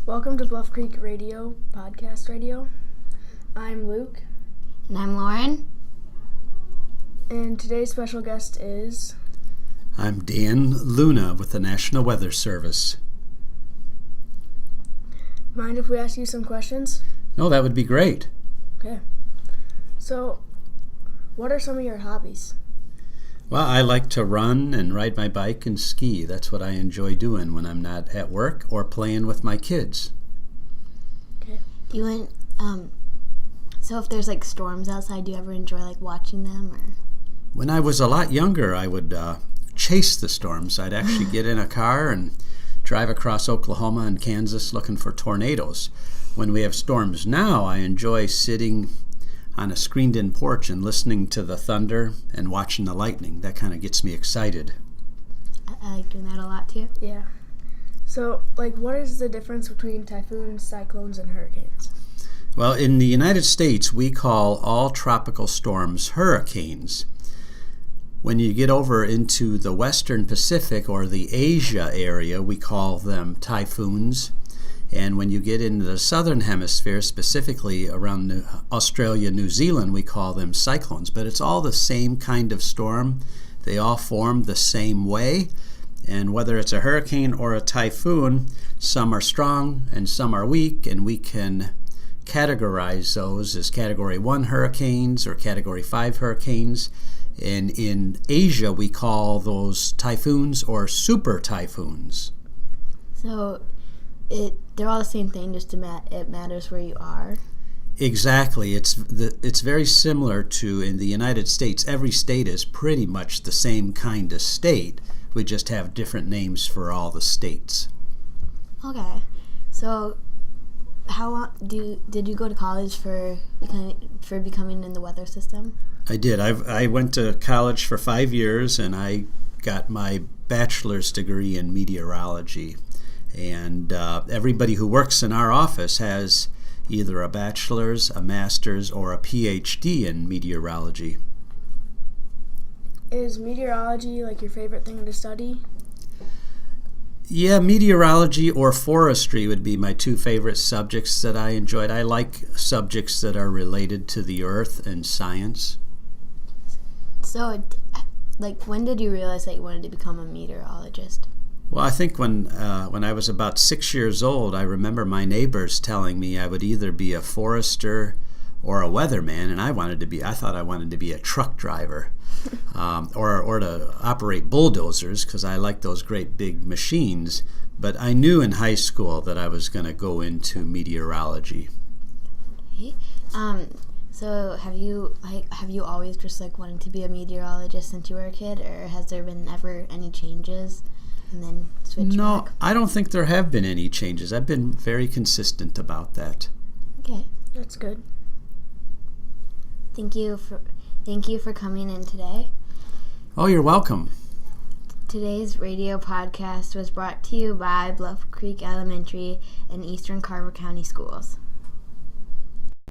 Welcome to Bluff Creek Radio, Podcast Radio. I'm Luke. And I'm Lauren. And today's special guest is... I'm Dan Luna with the National Weather Service. Mind if we ask you some questions? No, that would be great. Okay. So, what are some of your hobbies? Well, I like to run and ride my bike and ski. That's what I enjoy doing when I'm not at work or playing with my kids. Okay. So if there's like storms outside, do you ever enjoy like watching them or? When I was a lot younger, I would chase the storms. I'd actually get in a car and drive across Oklahoma and Kansas looking for tornadoes. When we have storms now, I enjoy sitting on a screened-in porch and listening to the thunder and watching the lightning. That kind of gets me excited. I like doing that a lot too. Yeah. So, what is the difference between typhoons, cyclones, and hurricanes? Well, in the United States, we call all tropical storms hurricanes. When you get over into the Western Pacific or the Asia area, we call them typhoons. And when you get into the Southern Hemisphere, specifically around Australia, New Zealand, we call them cyclones. But it's all the same kind of storm. They all form the same way. And whether it's a hurricane or a typhoon, some are strong and some are weak, and we can categorize those as Category 1 hurricanes or Category 5 hurricanes. And in Asia, we call those typhoons or super typhoons. So they're all the same thing, just it matters where you are. Exactly. It's very similar to in the United States. Every state is pretty much the same kind of state. We just have different names for all the states. Okay. So how long did you go to college for becoming in the weather system? I did. I went to college for 5 years, and I got my bachelor's degree in meteorology. And everybody who works in our office has either a bachelor's, a master's, or a PhD in meteorology. Is meteorology your favorite thing to study? Yeah, meteorology or forestry would be my two favorite subjects that I enjoyed. I like subjects that are related to the earth and science. So, when did you realize that you wanted to become a meteorologist? Well, I think when I was about 6 years old, I remember my neighbors telling me I would either be a forester or a weatherman, and I thought I wanted to be a truck driver, or to operate bulldozers because I like those great big machines. But I knew in high school that I was going to go into meteorology. Okay. So have you always just wanted to be a meteorologist since you were a kid, or has there been ever any changes? And then switch No, back? I don't think there have been any changes. I've been very consistent about that. Okay. That's good. Thank you for coming in today. Oh, you're welcome. Today's radio podcast was brought to you by Bluff Creek Elementary and Eastern Carver County Schools.